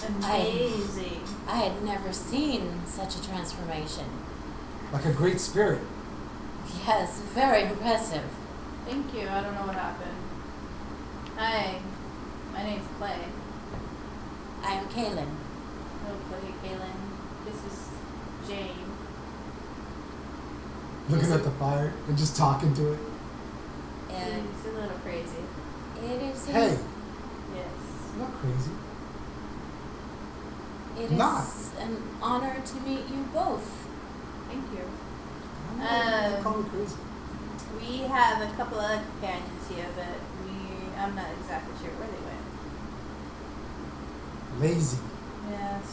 Amazing. I had never seen such a transformation. Like a great spirit. Yes, very impressive. Thank you. I don't know what happened. Hi, my name's Clay. I am Kaylin. Hello, Clay, Kaylin. This is Jane. Looking at the fire and just talking to it. And She's a little crazy. it is Hey, Yes. I'm not crazy. it not. is an honor to meet you both. Thank you. Don't call me crazy. We have a couple other companions here, but I'm not exactly sure where they went. Lazy. Yes.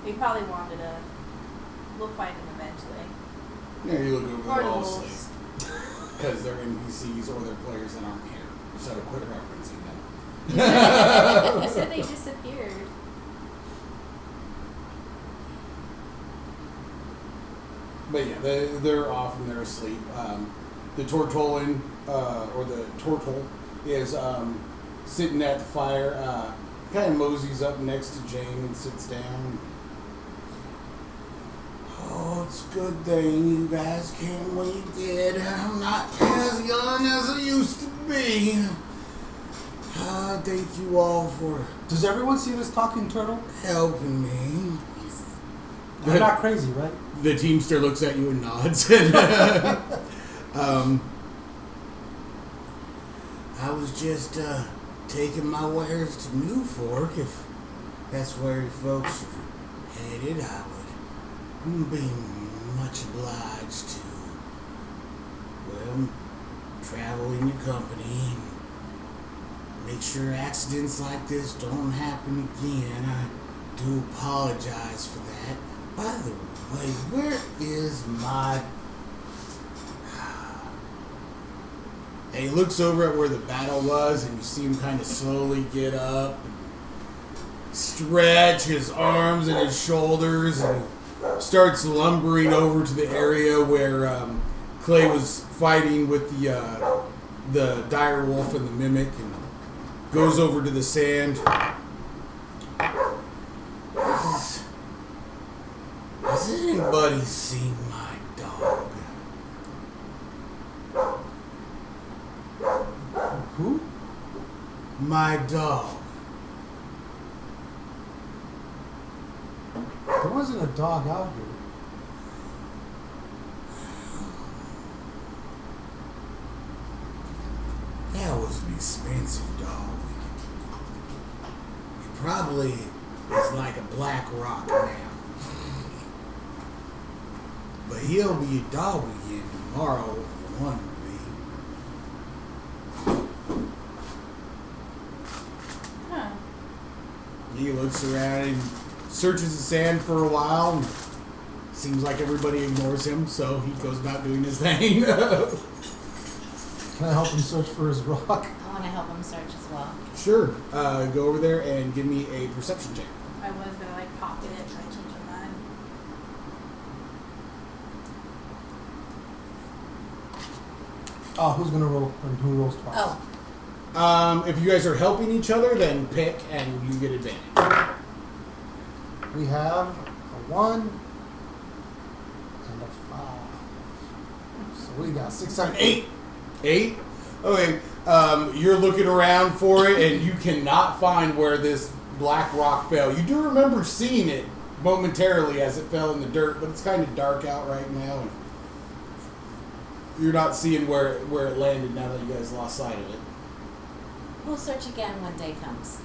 They probably wanted to. We'll find them eventually. Yeah, you look over Or the the wall wolves. because they're NPCs or they're players that aren't here. So quit referencing them. You said they disappeared. But yeah, they're off and they're asleep. The Tortolin, or the Tortle, is sitting at the fire. Kind of moseys up next to Jane and sits down. Oh, it's a good thing you guys came when you did. I'm not as young as I used to be. Thank you all for Does everyone see this talking turtle? helping me. I'm not crazy, right? The Teamster looks at you and nods. I was just taking my wares to New Fork. If that's where you folks are headed, I would be much obliged to, well, travel in your company and make sure accidents like this don't happen again. I do apologize for that. By the way, where is my... And he looks over at where the battle was, and you see him kind of slowly get up and stretch his arms and his shoulders, and he starts lumbering over to the area where Clay was fighting with the dire wolf and the mimic, and goes over to the sand. Has anybody seen my dog? Who? My dog. There wasn't a dog out here. That was an expensive dog. He probably is like a black rock now. But he'll be a dog again tomorrow if you want him to Huh. be. He looks around and searches the sand for a while. And seems like everybody ignores him, so he goes about doing his thing. Can I help him search for his rock? I want to help him search as well. Sure. Go over there and give me a perception check. I was gonna pocket it, but I changed my mind. Oh, who's gonna roll? And who rolls twice? Oh, If you guys are helping each other, then pick and you get advantage. We have a 1 and a 5. So we got 6, 7, 8. 8? Okay. You're looking around for it, and you cannot find where this black rock fell. You do remember seeing it momentarily as it fell in the dirt, but it's kind of dark out right now, and you're not seeing where it landed now that you guys lost sight of it. we'll search again when day comes.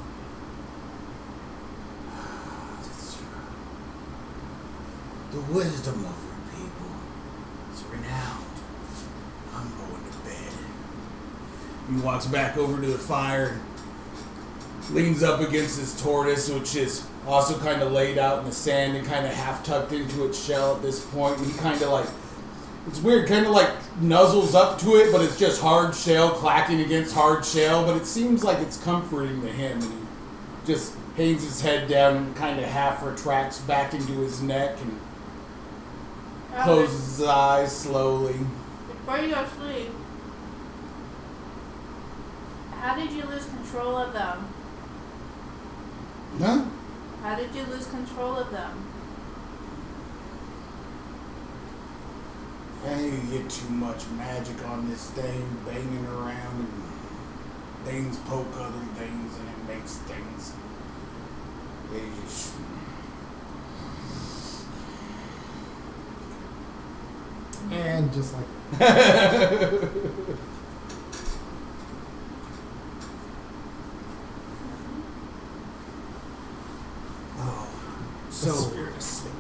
The wisdom of your people is renowned. I'm going to bed. He walks back over to the fire and leans up against his tortoise, which is also kind of laid out in the sand and kind of half tucked into its shell at this point. And he kind of it's weird, kind of nuzzles up to it, but it's just hard shell clacking against hard shell. But it seems like it's comforting to him, and he just hangs his head down and kind of half retracts back into his neck and closes his eyes slowly. Before you go to sleep, how did you lose control of them? Huh? How did you lose control of them? I think you get too much magic on this thing banging around and things poke other things and it makes things. They just. And just like Oh. the So. spirit of sleep.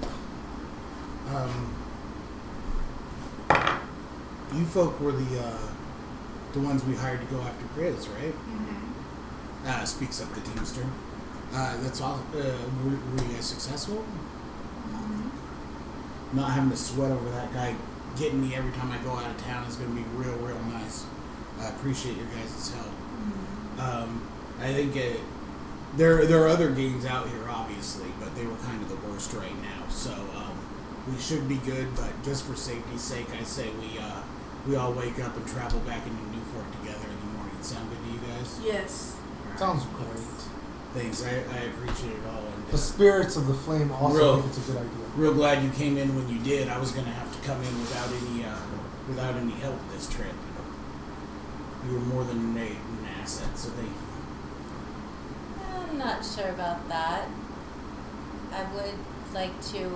You folk were the ones we hired to go after Grizz, right? Mm-hmm. Speaks up the Teamster. That's all. Were you guys successful? Not having to sweat over that guy getting me every time I go out of town is going to be real, real nice. I appreciate your guys' help. I think there are other games out here, obviously, but they were kind of the worst right now. So we should be good, but just for safety's sake, I say we all wake up and travel back into Newport together in the morning. Sound good to you guys? Yes. Sounds great. Thanks. I appreciate it all. And The spirits of the flame also Real. think it's a good idea. real glad you came in when you did. I was going to have to come in without any help this trip. You were more than an asset, so thank you. I'm not sure about that. I would like to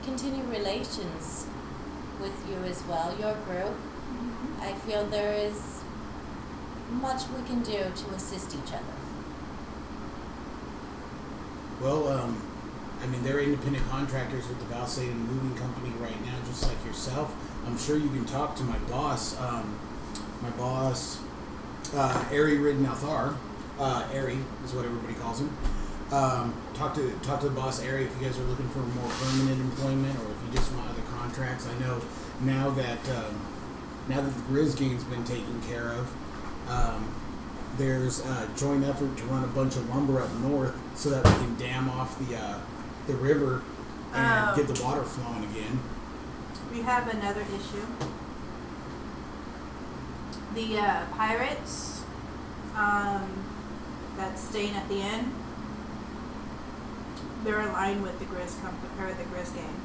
continue relations with you as well, your group. I feel there is much we can do to assist each other. Well, I mean, they're independent contractors with the Valsaden Moving Company right now, just like yourself. I'm sure you can talk to my boss. Ari Ridnathar. Ari is what everybody calls him. Talk to the boss, Ari, if you guys are looking for more permanent employment or if you just want other contracts. I know now that the Grizz game's been taken care of, there's a joint effort to run a bunch of lumber up north so that we can dam off the river and get the water flowing again. We have another issue. The pirates that's staying at the inn, they're aligned with the Grizz company or the Grizz gang.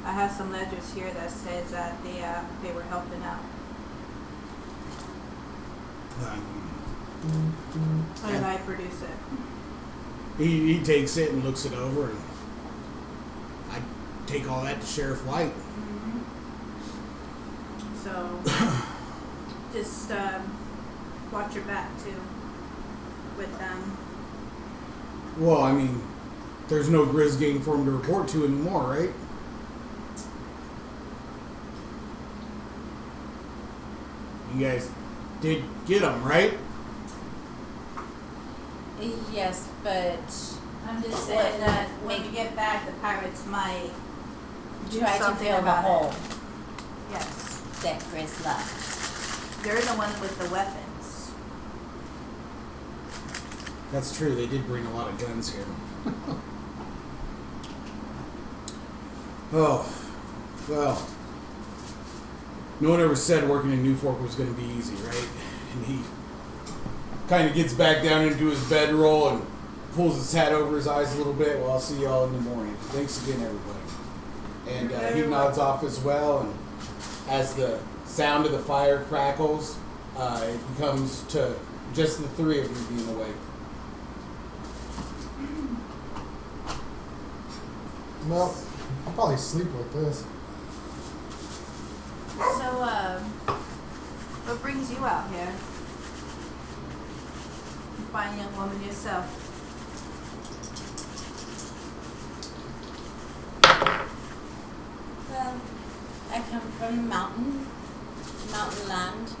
I have some ledgers here that says that they were helping out. And I produce it. He takes it and looks it over, and I take all that to Sheriff White. So just watch your back too with them. Well, I mean, there's no Grizz gang for him to report to anymore, right? You guys did get him, right? Yes, but I'm just saying that when we get back, the pirates might do try to something fill the about hole it. Yes, that Chris left. they're the ones with the weapons. That's true. They did bring a lot of guns here. Oh, well. No one ever said working in New Fork was going to be easy, right? And he kind of gets back down into his bedroll and pulls his hat over his eyes a little bit. Well, I'll see y'all in the morning. Thanks again, everybody. And he nods off as well. And as the sound of the fire crackles, it becomes to just the three of you being awake. Well, I'll probably sleep like this. So, what brings you out here? You fine young woman yourself. Well, I come from mountain land,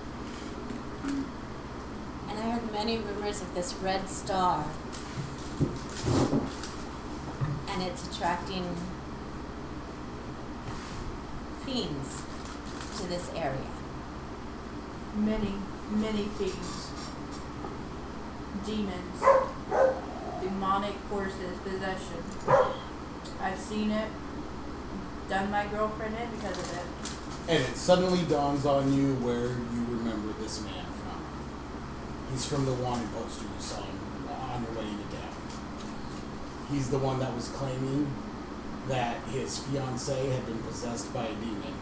and I heard many rumors of this red star, and it's attracting fiends to this area. Many, many things. Demons. Demonic forces, possession. I've seen it. Done my girlfriend in because of it. And it suddenly dawns on you where you remember this man from. He's from the wanted poster you saw on your way into town. He's the one that was claiming that his fiancée had been possessed by a demon.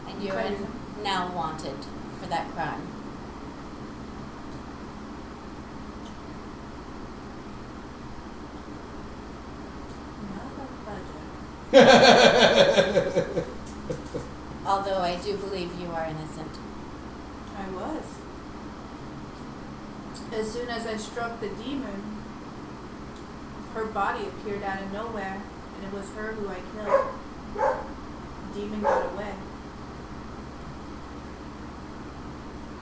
And you're now wanted for that crime. Not a budget. Although I do believe you are innocent. I was. As soon as I struck the demon, her body appeared out of nowhere, and it was her who I killed. The demon got away.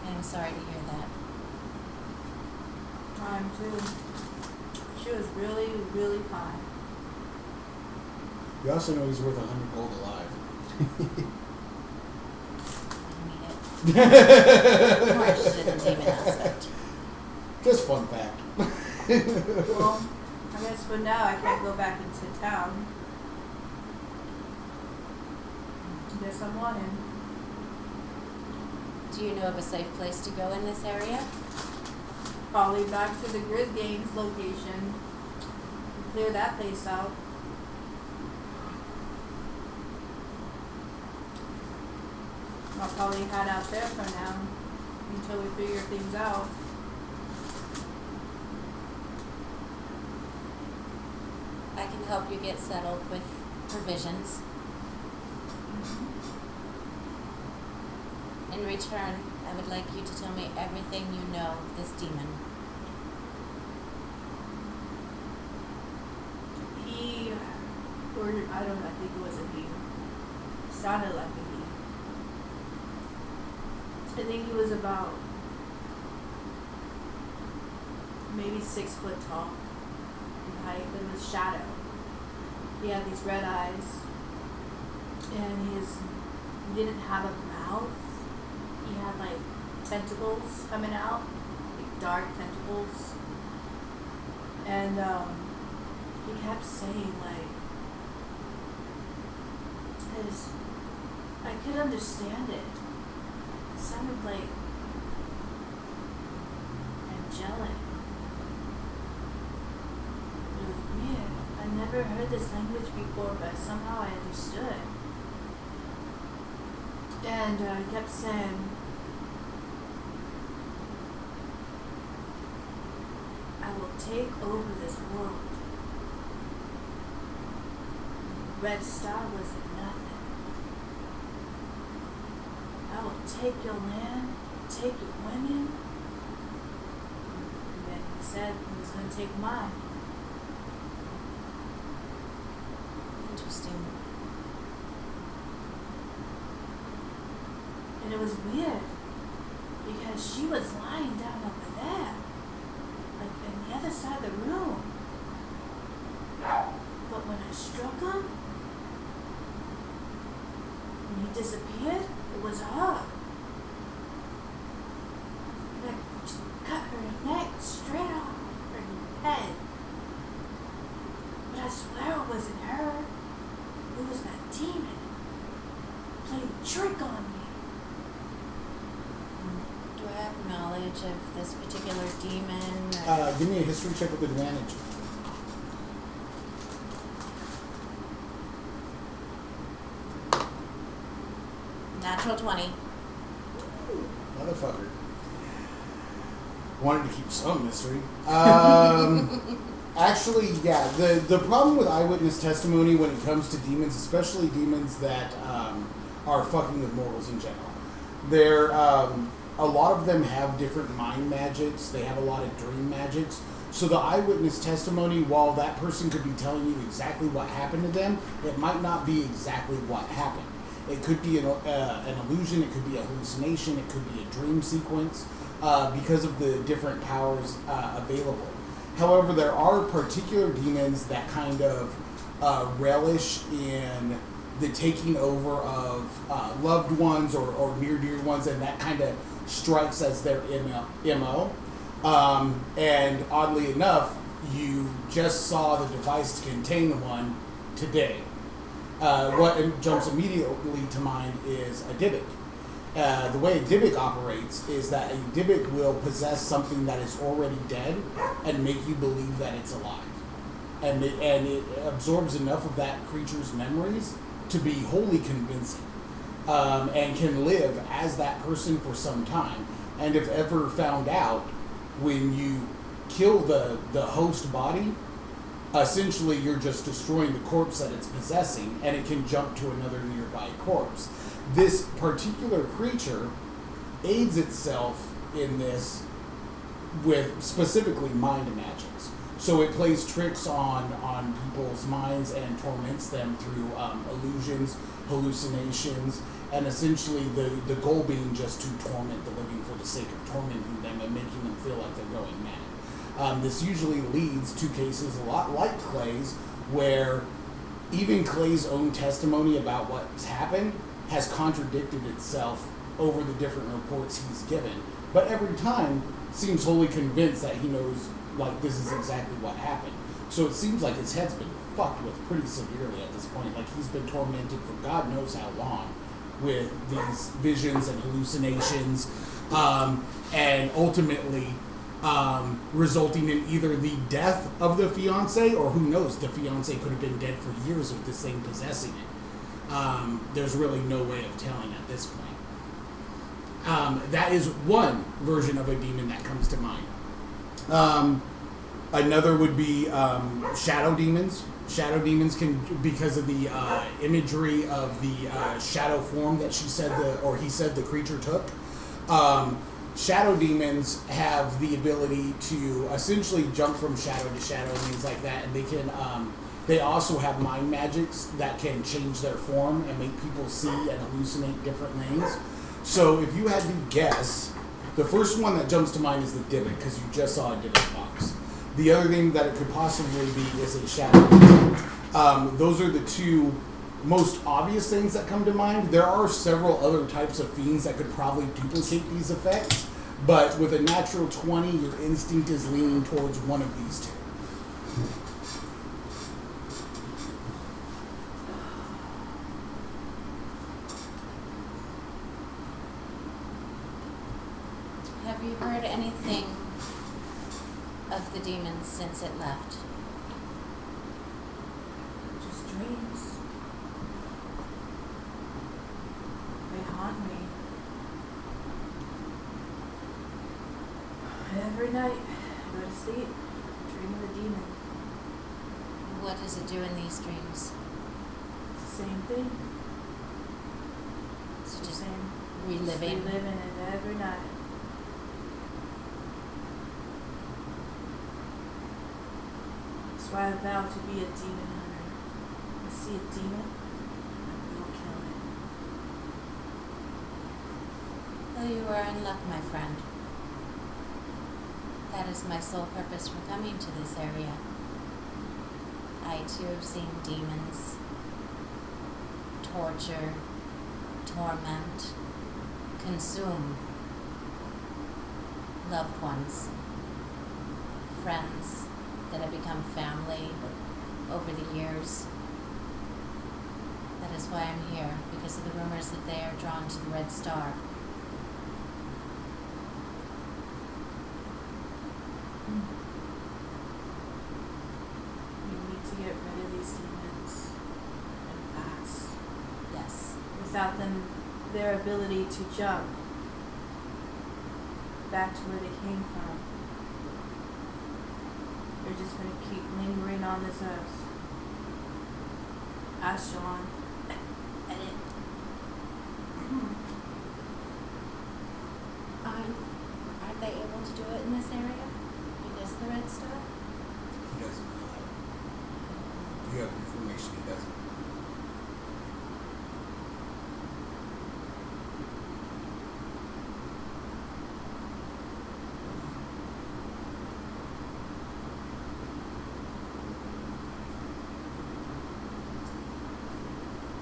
I'm sorry to hear that. Time too. She was really, really fine. You also know he's worth 100 gold alive. I need it. More interested in the demon aspect. Just fun fact. Well, I guess for now I can't go back into town. Guess I'm wanted. Do you know of a safe place to go in this area? Probably back to the Grizz Games location. Clear that place out. I'll probably hide out there for now until we figure things out. I can help you get settled with provisions. In return, I would like you to tell me everything you know of this demon. He, or I don't know, I think it was a he. Sounded like a he. I think he was about maybe 6 foot tall in height, but with shadow. He had these red eyes, and he didn't have a mouth. He had like tentacles coming out, like dark tentacles, and he kept saying like, I could understand it. It sounded like angelic. It was weird. I never heard this language before, but somehow I understood. And he kept saying, I will take over this world. Red Star was nothing. I will take your land, take your women. And then he said he was going to take mine. Interesting. And it was weird because she was lying down over there, like in the other side of the room. But when I struck him, when he disappeared, it was her. And I just cut her neck straight off her head. But I swear it wasn't her. It was that demon playing a trick on me. Do I have knowledge of this particular demon? Or Give me a history check with advantage. Natural 20. Motherfucker. Wanted to keep some mystery. Actually, yeah. The problem with eyewitness testimony when it comes to demons, especially demons that are fucking with mortals in general, they're a lot of them have different mind magics. They have a lot of dream magics. So the eyewitness testimony, while that person could be telling you exactly what happened to them, it might not be exactly what happened. It could be an illusion, it could be a hallucination, it could be a dream sequence, because of the different powers available. However, there are particular demons that kind of relish in the taking over of loved ones or near dear ones, and that kind of strikes as their MO. And oddly enough, you just saw the device to contain one today. What jumps immediately to mind is a Dybbuk. The way a Dybbuk operates is that a Dybbuk will possess something that is already dead and make you believe that it's alive. And it absorbs enough of that creature's memories to be wholly convincing, and can live as that person for some time. And if ever found out, when you kill the host body, essentially you're just destroying the corpse that it's possessing, and it can jump to another nearby corpse. This particular creature aids itself in this with specifically mind magics. So it plays tricks on people's minds and torments them through illusions, hallucinations, and essentially the goal being just to torment the living for the sake of tormenting them and making them feel like they're going mad. This usually leads to cases a lot like Clay's, where even Clay's own testimony about what's happened has contradicted itself over the different reports he's given. But every time seems wholly convinced that he knows, like, this is exactly what happened. So it seems like his head's been fucked with pretty severely at this point. Like, he's been tormented for God knows how long with these visions and hallucinations, and ultimately resulting in either the death of the fiance, or who knows, the fiance could have been dead for years with this thing possessing it. There's really no way of telling at this point. That is one version of a demon that comes to mind. Another would be shadow demons. Shadow demons can, because of the imagery of the shadow form that he said the creature took. Shadow demons have the ability to essentially jump from shadow to shadow and things like that, and they can. They also have mind magics that can change their form and make people see and hallucinate different things. So if you had to guess, the first one that jumps to mind is the Dybbuk, because you just saw a Dybbuk box. The other thing that it could possibly be is a shadow demon. Those are the two most obvious things that come to mind. There are several other types of fiends that could probably duplicate these effects, but with a natural 20, your instinct is leaning towards one of these two. Have you heard anything of the demons since it left? Just dreams. They haunt me. And every night, I go to sleep, dream of the demon. What does it do in these dreams? It's the same thing. So It's just the same. reliving. Just reliving it every night. That's why I vow to be a demon hunter. I see a demon, I will kill it. Well, you are in luck, my friend. That is my sole purpose for coming to this area. I too have seen demons, torture, torment, consume loved ones, friends that have become family over the years. That is why I'm here, because of the rumors that they are drawn to the Red Star. We need to get rid of these demons and fast. Yes. Without them, their ability to jump back to where they came from. They're just going to keep lingering on this earth. Ashkelon. Edit. Aren't they able to do it in this area because of the Red Star? He doesn't know that. You have information he doesn't.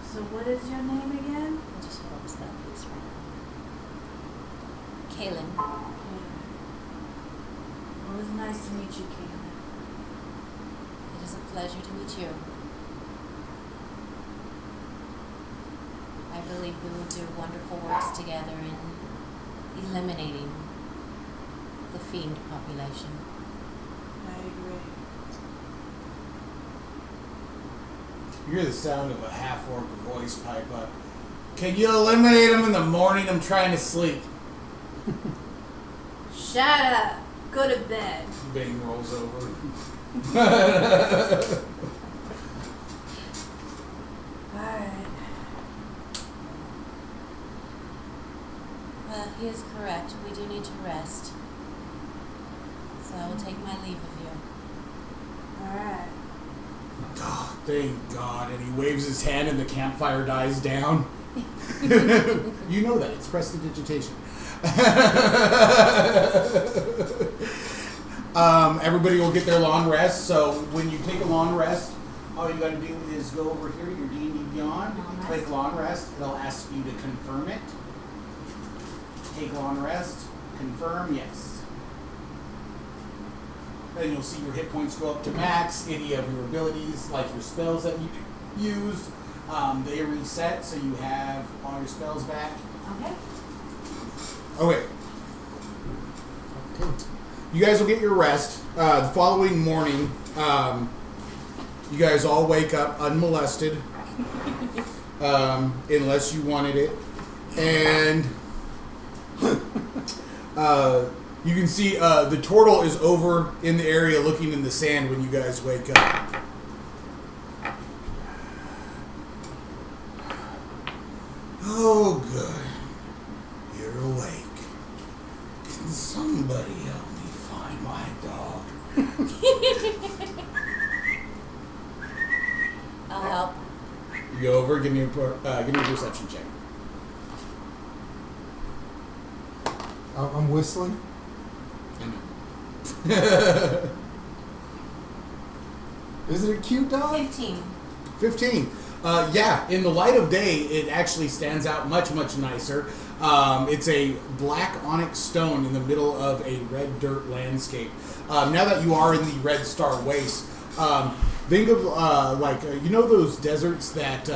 So what is your name again? I just close that piece right now. Kaylin. Well, it was nice to meet you, Caitlin. It is a pleasure to meet you. believe we will do wonderful works together in eliminating the fiend population. I agree. You hear the sound of a half-orc voice pipe up. Can you eliminate him in the morning? I'm trying to sleep. Shut up. Go to bed. Bane rolls over. Alright. Well, he is correct. We do need to rest. So I will take my leave of you. Alright. Oh, thank God. And he waves his hand and the campfire dies down. You know that. It's prestidigitation. Everybody will get their long rest. So when you take a long rest, all you got to do is go over here to your D&D Beyond. Long Click rest. long rest. It'll ask you to confirm it. Take long rest. Confirm, yes. Then you'll see your hit points go up to max. Any of your abilities, like your spells that you used, they reset, so you have all your spells back. Okay. Okay. You guys will get your rest. The following morning, you guys all wake up unmolested, unless you wanted it. And you can see the turtle is over in the area looking in the sand when you guys wake up. Oh, good. You're awake. Can somebody help me find my dog? I'll help. You go over, give me a perception check. I'm whistling. I know. Is it a cute dog? 15. 15. Yeah, in the light of day, it actually stands out much, much nicer. It's a black onyx stone in the middle of a red dirt landscape. Now that you are in the Red Star Waste, think of you know those deserts that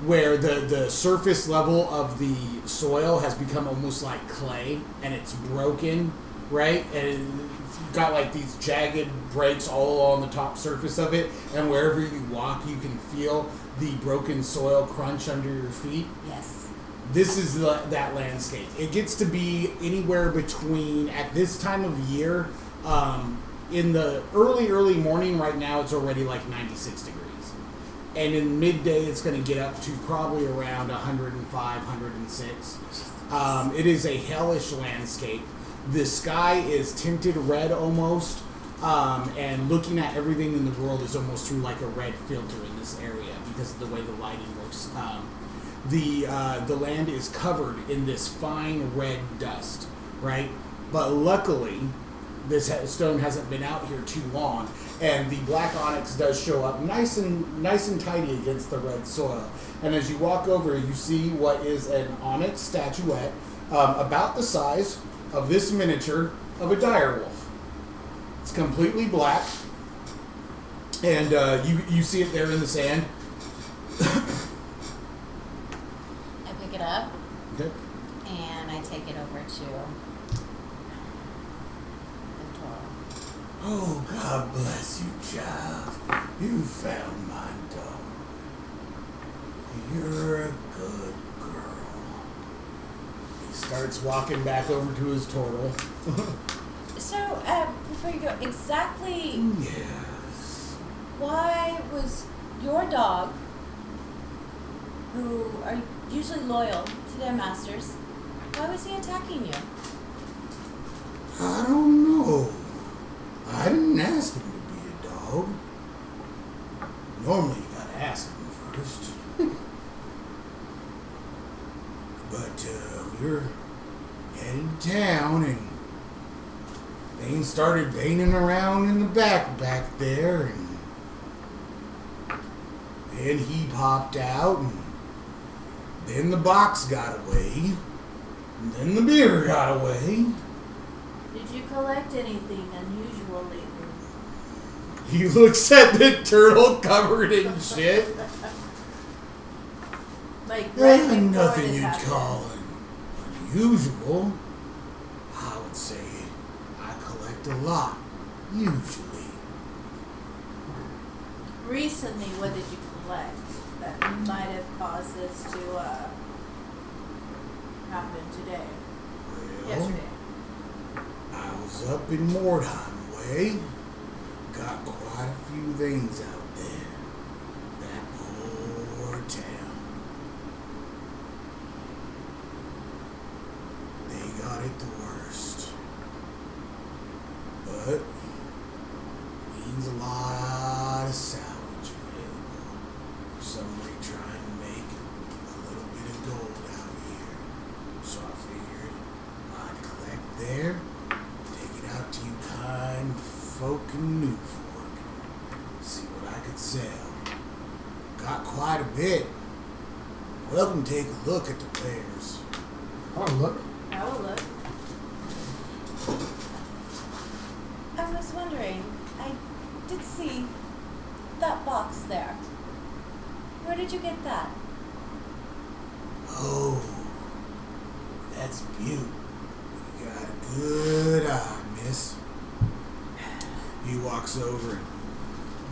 where the surface level of the soil has become almost like clay and it's broken, right? And it's got like these jagged breaks all along the top surface of it, and wherever you walk you can feel the broken soil crunch under your feet. Yes. This is that landscape. It gets to be anywhere between, at this time of year, in the early morning right now it's already like 96 degrees. And in midday it's going to get up to probably around 105, 106. It is a hellish landscape. The sky is tinted red almost, and looking at everything in the world is almost through like a red filter in this area because of the way the lighting works. The land is covered in this fine red dust, right? But luckily, this stone hasn't been out here too long, and the black onyx does show up nice and tidy against the red soil. And as you walk over, you see what is an onyx statuette about the size of this miniature of a direwolf. It's completely black, and you see it there in the sand. I pick it up Okay. and I take it over to the Toro. Oh, God bless you, child. You found my dog. You're a good girl. He starts walking back over to his turtle. So, before you go, exactly Yes. why was your dog, who are usually loyal to their masters, why was he attacking you? I don't know. I didn't ask him to be a dog. Normally you gotta ask him first. But we were headed down and Bane started baining around in the back there, and then he popped out, and then the box got away, and then the beer got away. Did you collect anything unusual lately? He looks at the turtle covered in shit. By Like right before Nothing this you'd happened. call unusual. I would say I collect a lot, usually. Recently, what did you collect that might have caused this to happen today? Well, Yesterday. I was up in Mordheim way. Got quite a few things out there. That poor town. They got it the worst. But means a lot of salvage available for somebody trying to make a little bit of gold out here. So I figured I'd collect there, take it out to you kind folk in Newfork, see what I could sell. Got quite a bit. Welcome to take a look at the wares. Oh, look. I will look. I was wondering, I did see that box there. Where did you get that? Oh, that's Butte. You got a good eye, miss. He walks over and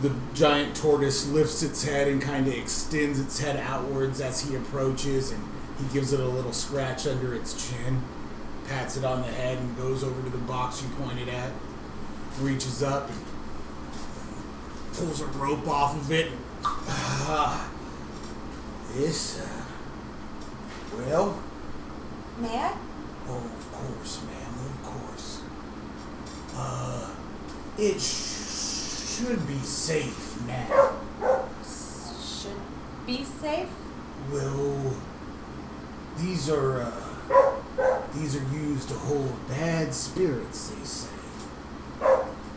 the giant tortoise lifts its head and kind of extends its head outwards as he approaches, and he gives it a little scratch under its chin, pats it on the head, and goes over to the box you pointed at, reaches up and pulls a rope off of it. This, well, May I? oh, of course, ma'am, of course. It should be safe now. Should be safe? Well, these are used to hold bad spirits, they say.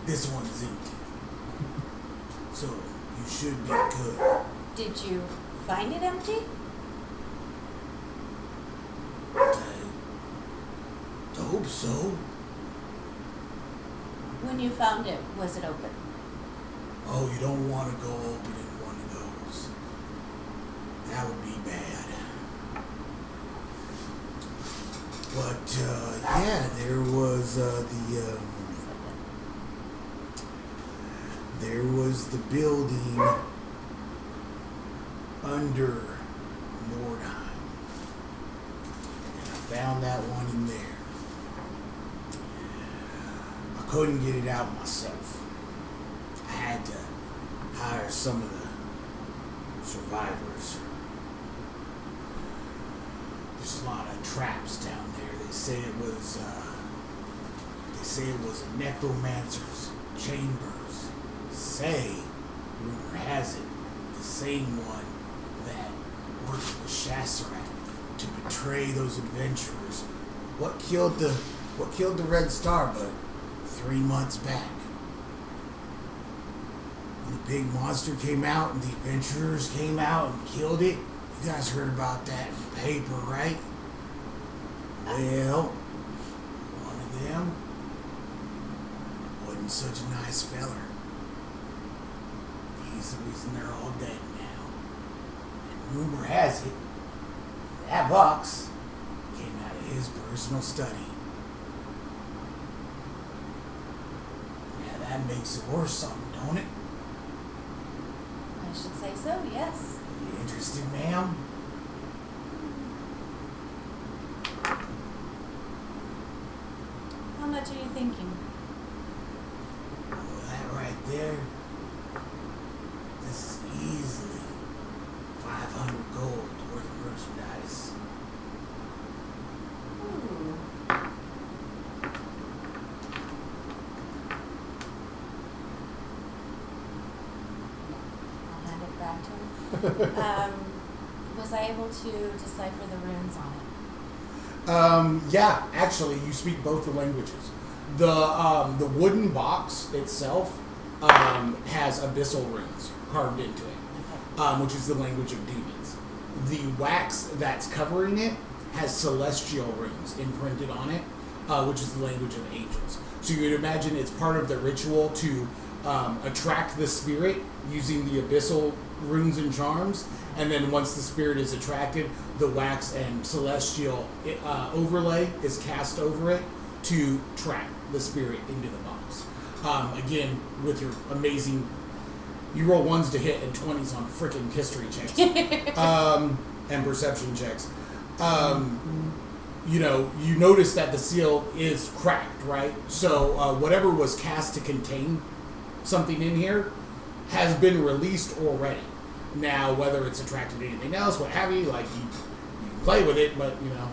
This one's empty. So, you should be good. Did you find it empty? I hope so. When you found it, was it open? Oh, you don't want to go opening one of those. That would be bad. But, yeah, there was the building under Mordheim. And I found that one in there. I couldn't get it out myself. I had to hire some of the survivors. There's a lot of traps down there. They say it was a necromancer's chambers. Rumor has it, the same one that worked with Shassarak to betray those adventurers. What killed the Red Star but 3 months back? When the big monster came out and the adventurers came out and killed it. You guys heard about that in the paper, right? Well, one of them wasn't such a nice feller. He's the reason they're all dead now. And rumor has it, that box came out of his personal study. Yeah, that makes it worse something, don't it? I should say so, yes. You interested, ma'am? How much are you thinking? Well, that right there, this is easily 500 gold worth of merchandise. Ooh. I'll hand it back to him. Was I able to decipher the runes on it? Yeah, actually, you speak both the languages. The wooden box itself has abyssal runes carved into it, Okay. which is the language of demons. The wax that's covering it has celestial runes imprinted on it, which is the language of angels. So you would imagine it's part of the ritual to attract the spirit using the abyssal runes and charms, and then once the spirit is attracted, the wax and celestial overlay is cast over it to trap the spirit into the box. Again, with your amazing, you roll 1s to hit and 20s on freaking history checks and perception checks. You know, you notice that the seal is cracked, right? So whatever was cast to contain something in here has been released already. Now, whether it's attracted to anything else, what have you, like you can play with it, but you know,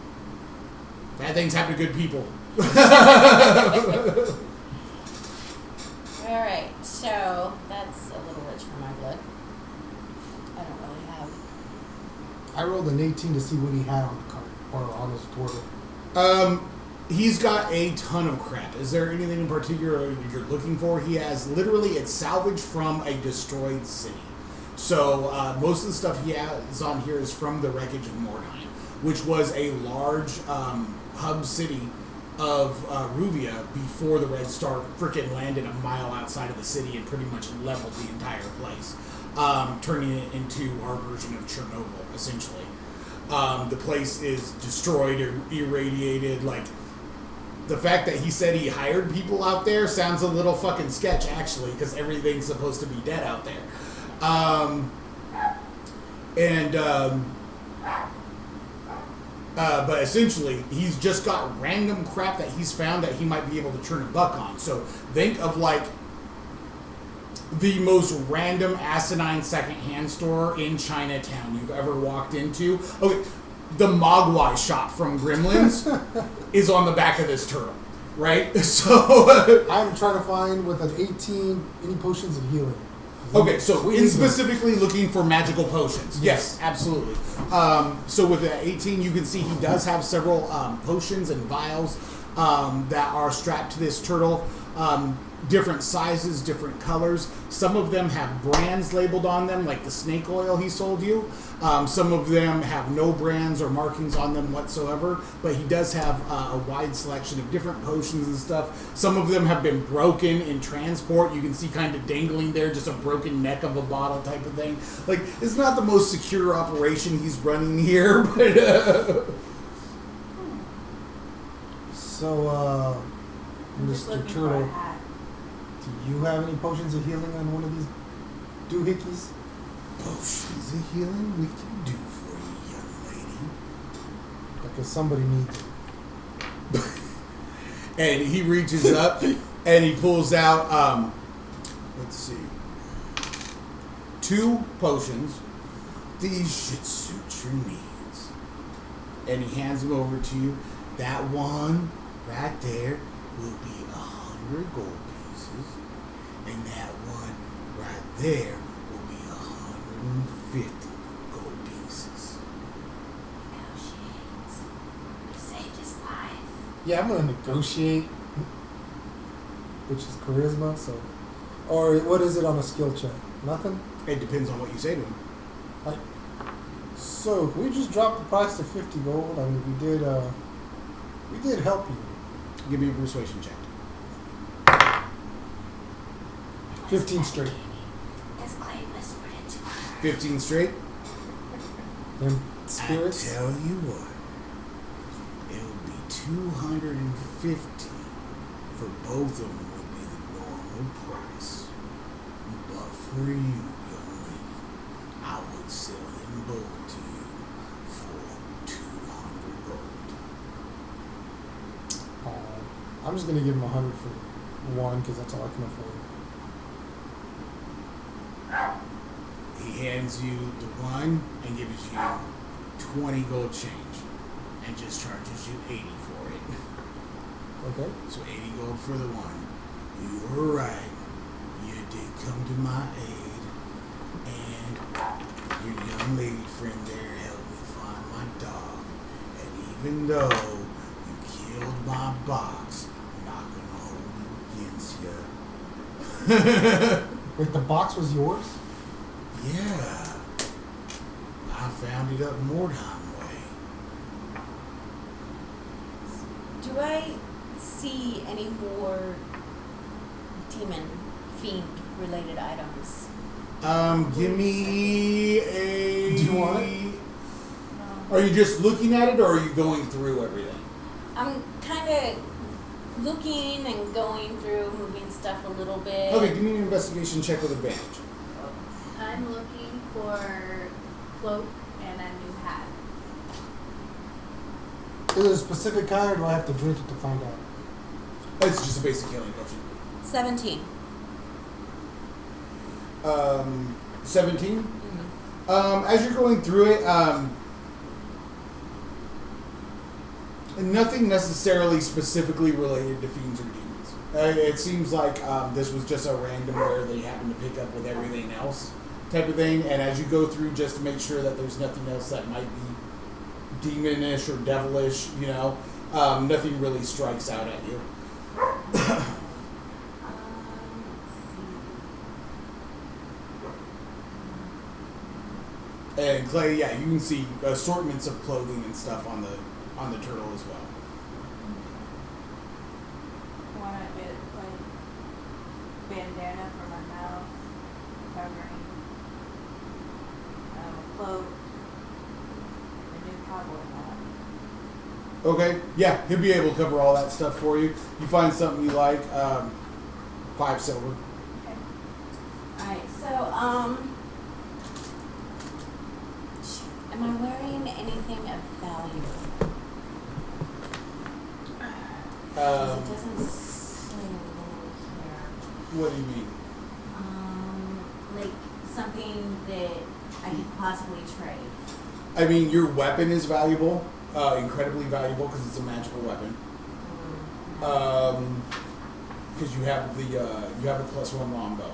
bad things happen to good people. Alright, so that's a little rich for my blood. I don't really have. I rolled an 18 to see what he had on the cart or on his portal. He's got a ton of crap. Is there anything in particular you're looking for? He has literally, it's salvaged from a destroyed city. So most of the stuff he has on here is from the wreckage of Mordheim, which was a large hub city of Ruvia before the Red Star frickin' landed a mile outside of the city and pretty much leveled the entire place, turning it into our version of Chernobyl, essentially. The place is destroyed or irradiated. Like, the fact that he said he hired people out there sounds a little fucking sketch, actually, because everything's supposed to be dead out there. But essentially, he's just got random crap that he's found that he might be able to turn a buck on. So think of like the most random asinine secondhand store in Chinatown you've ever walked into. Okay, the Mogwai shop from Gremlins is on the back of this turtle, right? So I'm trying to find with an 18 any potions of healing. okay, so in specifically looking for magical potions. Yes, absolutely. So with the 18, you can see he does have several potions and vials that are strapped to this turtle. Different sizes, different colors. Some of them have brands labeled on them, like the snake oil he sold you. Some of them have no brands or markings on them whatsoever, but he does have a wide selection of different potions and stuff. Some of them have been broken in transport. You can see kind of dangling there, just a broken neck of a bottle type of thing. Like, it's not the most secure operation he's running here, but... So, I'm just Mr. looking for a Turtle, hat. do you have any potions of healing on one of these doohickeys? Potions of healing we can do for you, young lady. Because somebody needs it. And he reaches up and he pulls out, let's see, 2 potions. These should suit your needs. And he hands them over to you. That one right there will be 100 gold pieces. And that one right there will be 150 gold pieces. Negotiate. You saved his life. Yeah, I'm going to negotiate, which is charisma, so... Or what is it on a skill check? Nothing? It depends on what you say to him. So, can we just drop the price to 50 gold? I mean, we did help you. Give me a persuasion check. 15 straight. As Clay whispered into her. 15 straight? Them spirits? I tell you what, it would be 250 for both of them would be the normal price. But for you, young lady, I would sell them both to you for 200 gold. I'm just going to give him 100 for one, because that's all I can afford. He hands you the one and gives you 20 gold change and just charges you 80 for it. Okay. So 80 gold for the one. You were right. You did come to my aid. And your young lady friend there helped me find my dog. And even though you killed my box, I'm not going to hold it against you. Wait, the box was yours? Yeah. I found it up Mordheim way. Do I see any more demon fiend-related items. Give me a. Do you want it? No. Are you just looking at it, or are you going through everything? I'm kind of looking and going through, moving stuff a little bit. Okay, give me an investigation check with advantage. I'm looking for cloak and a new hat. Is it a specific kind, or do I have to drink it to find out? It's just a basic healing potion. 17. 17. Mm-hmm. As you're going through it, nothing necessarily specifically related to fiends or demons. It seems like this was just a random where they happened to pick up with everything else type of thing. And as you go through, just to make sure that there's nothing else that might be demonish or devilish, nothing really strikes out at you. Let's And Clay, yeah, you can see assortments of clothing and stuff on the turtle as well. Want a bit like bandana for my mouth, covering, a cloak, a new cowboy hat. Okay, yeah, he'll be able to cover all that stuff for you. You find something you like, 5 silver. Okay. Alright, so, am I wearing anything of value? It doesn't say anything here. What do you mean? Like something that I could possibly trade. I mean, your weapon is valuable, incredibly valuable because it's a magical weapon. Because you have the +1 longbow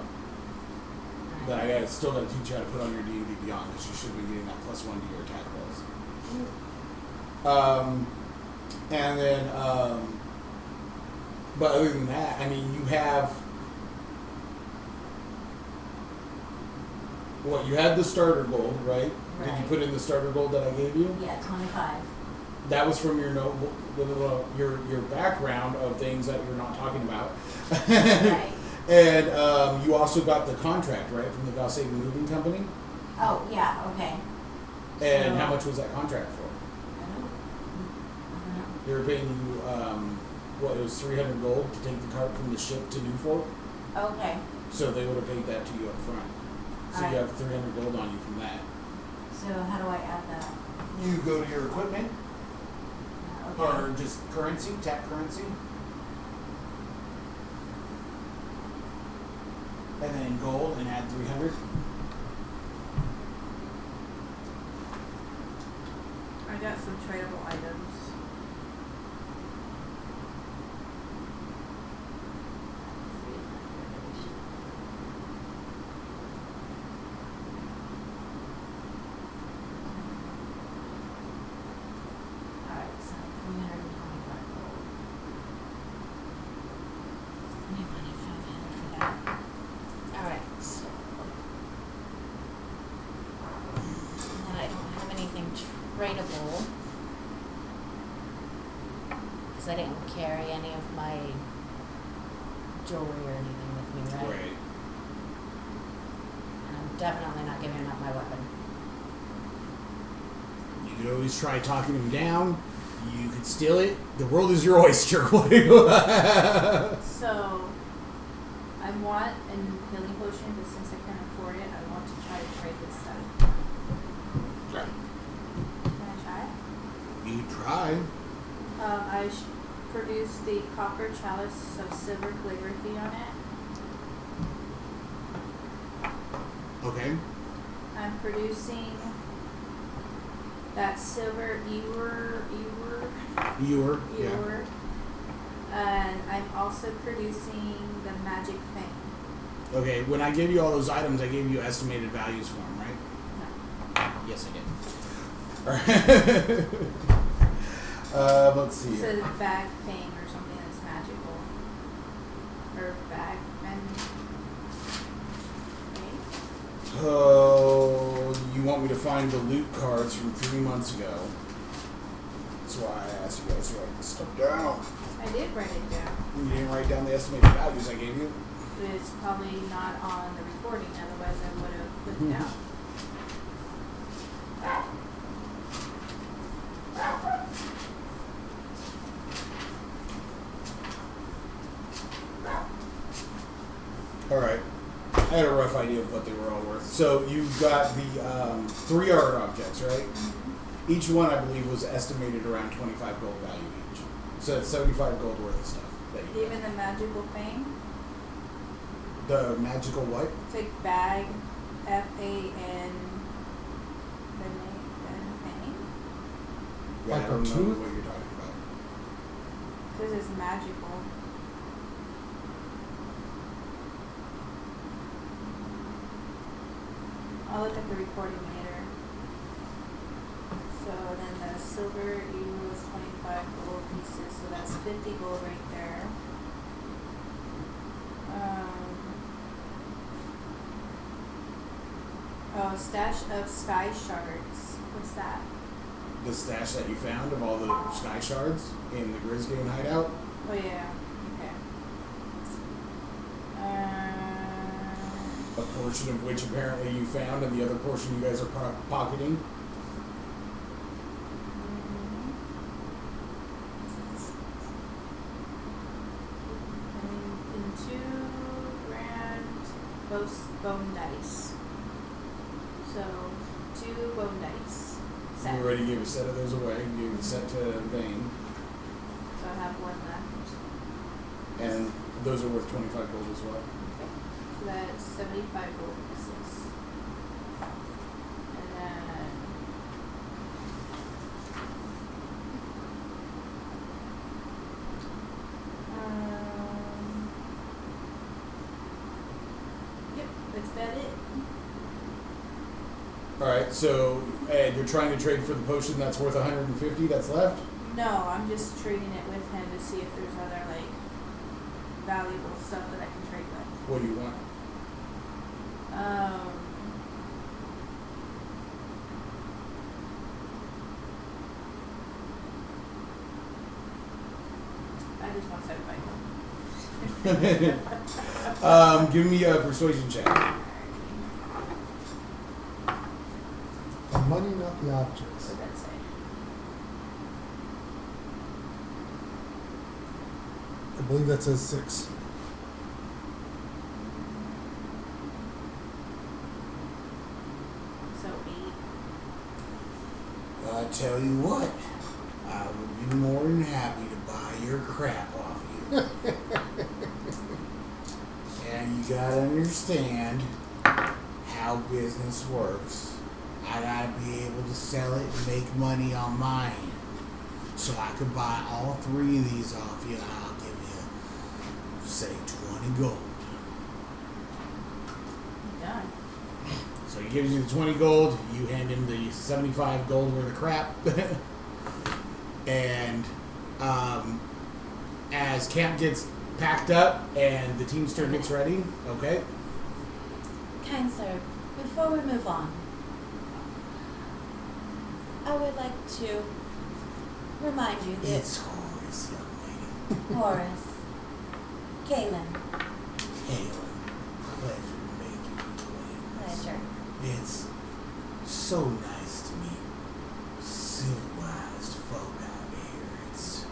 that I still got to teach you how to put on your D&D Beyond because you should be getting that +1 to your attack rolls. And then, but other than that, I mean, you have what? You had the starter gold, right? Did you Right. put in the starter gold that I gave you? Yeah, 25. That was from your notebook, your background of things that you're not talking about. Right. And you also got the contract, right, from the Valsaden Moving Company. Oh, yeah, okay. And So- how much was that contract for? I don't know. They were paying you, it was 300 gold to take the cart from the ship to Newfork. Okay. So they would have paid that to you up front. So you Alright. have 300 gold on you from that. So how do I add that? You go to your equipment, Okay. or just currency, tap currency. And then gold and add 300. I got some tradable items. Alright, so 325 gold. Any money, 500 for that. Alright, so. And then I don't have anything tradable. Because I didn't carry any of my jewelry or anything with me, right? Right. And I'm definitely not giving up my weapon. You could always try talking him down. You could steal it. The world is your oyster. So, I want a healing potion, but since I can't afford it, I want to try to trade this stuff. Right. Can I try? You try. I produced the copper chalice of silver calligraphy on it. Okay. I'm producing that silver ewer, You yeah. and I'm also producing the magic thing. Okay, when I gave you all those items, I gave you estimated values for them, right? No. Yes, I did. Let's see It's here. a bag thing or something that's magical. Or bag and right? Oh, you want me to find the loot cards from 3 months ago? That's why I asked you guys to write this stuff down. I did write it down. You didn't write down the estimated values I gave you? it's probably not on the recording, otherwise I would have put it down. All right. I had a rough idea of what they were all worth. So you got the 3 art objects, right? Each one, I believe, was estimated around 25 gold value each. So that's 75 gold worth of stuff. That you Even the magical thing, got. The magical what? it's like bag, F-A-N, thing. Yeah, Like I a don't know tooth? what you're talking about. This is magical. I'll look at the recording later. So then the silver equals 25 gold pieces, so that's 50 gold right there. Oh, stash of sky shards. What's that? The stash that you found of all the sky shards in the Grisgane hideout. Oh yeah. Okay. A portion of which apparently you found, and the other portion you guys are pocketing. And 2 grand bone dice. So 2 bone dice. Set. You already gave a set of those away. You gave a set to Vane, So I have 1 left. and those are worth 25 gold as well. So that's 75 gold pieces. And then yep, that's about it. All right, so and you're trying to trade for the potion that's worth 150 that's left. No, I'm just trading it with him to see if there's other like valuable stuff that I can trade with. What do you want? I just want 75 gold. Give me a persuasion check. The money, not the objects. What did that say? I believe that says 6. So 8. I tell you what, I would be more than happy to buy your crap off you. And you gotta understand how business works. I gotta be able to sell it and make money on my end. So I could buy all 3 of these off you. I'll give you, say, 20 gold. Done. So he gives you the 20 gold, you hand him the 75 gold worth of crap. And as camp gets packed up and the teamster gets ready, okay? Kind sir, before we move on, I would like to remind you that It's Horace, young lady. Horace, Kaylin, Kaylin, pleasure to make you acquainted. pleasure. It's so nice to meet civilized folk out here. It's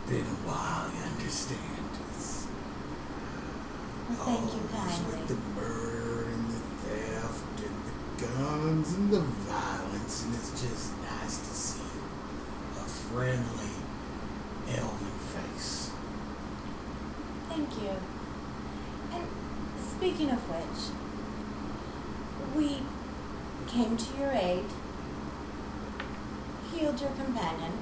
been a while, you understand. It's Well, thank you always kindly. with the murder and the theft and the guns and the violence, and it's just nice to see a friendly elven face. Thank you. And speaking of which, we came to your aid, healed your companion,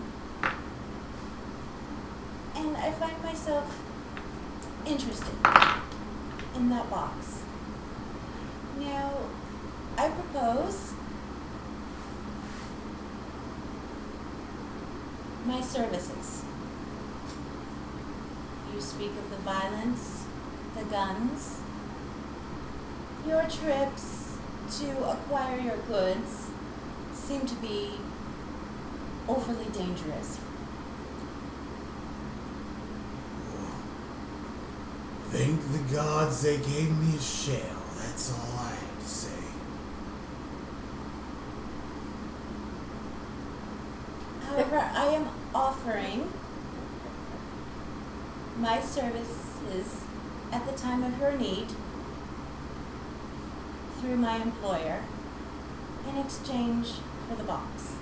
and I find myself interested in that box. Now, I propose my services. You speak of the violence, the guns, your trips to acquire your goods seem to be overly dangerous. Thank the gods they gave me a shell. That's all I have to say. However, I am offering my services at the time of your need through my employer in exchange for the box.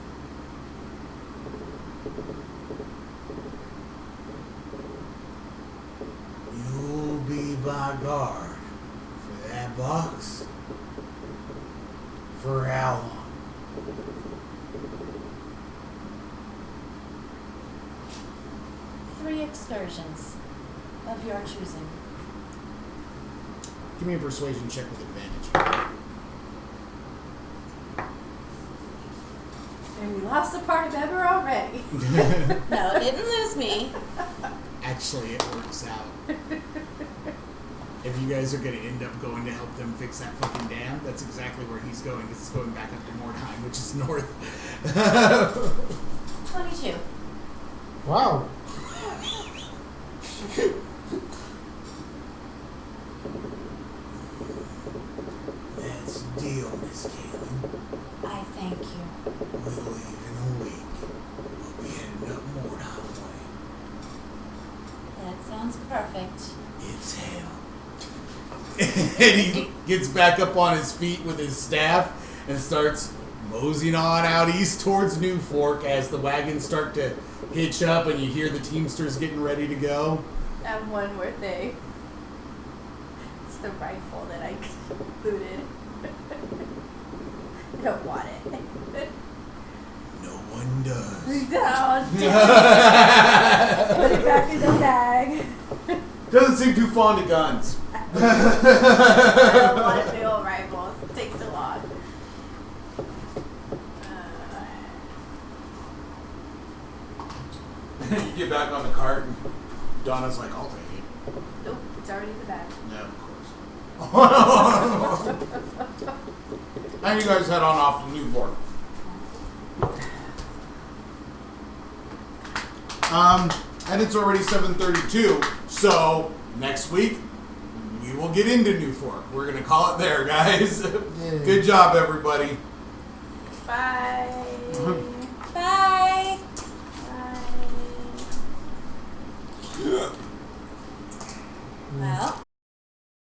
You'll be my guard for that box? For how long? 3 excursions of your choosing. Give me a persuasion check with advantage. And we lost a part of Ever already. No, it didn't lose me. Actually, it works out. If you guys are going to end up going to help them fix that fucking dam, that's exactly where he's going, because it's going back up to Mordheim, which is north. 22. Wow. That's a deal, Miss Kaylin. I thank you. We'll leave in a week. We'll be heading up Mordheim way. That sounds perfect. It's hell. And he gets back up on his feet with his staff and starts moseying on out east towards New Fork as the wagons start to hitch up and you hear the Teamsters getting ready to go. I have one more thing. It's the rifle that I looted. I don't want it. No one does. Down. Put it back in the bag. Doesn't seem too fond of guns. I don't want a big old rifle. It takes too long. You get back on the cart and Donna's like, I'll take it. Nope, it's already in the bag. Yeah, of course. And you guys head on off to New Fork. And it's already 7:32, so next week we will get into New Fork. We're gonna call it there, guys. Yay. Good job, everybody. Bye.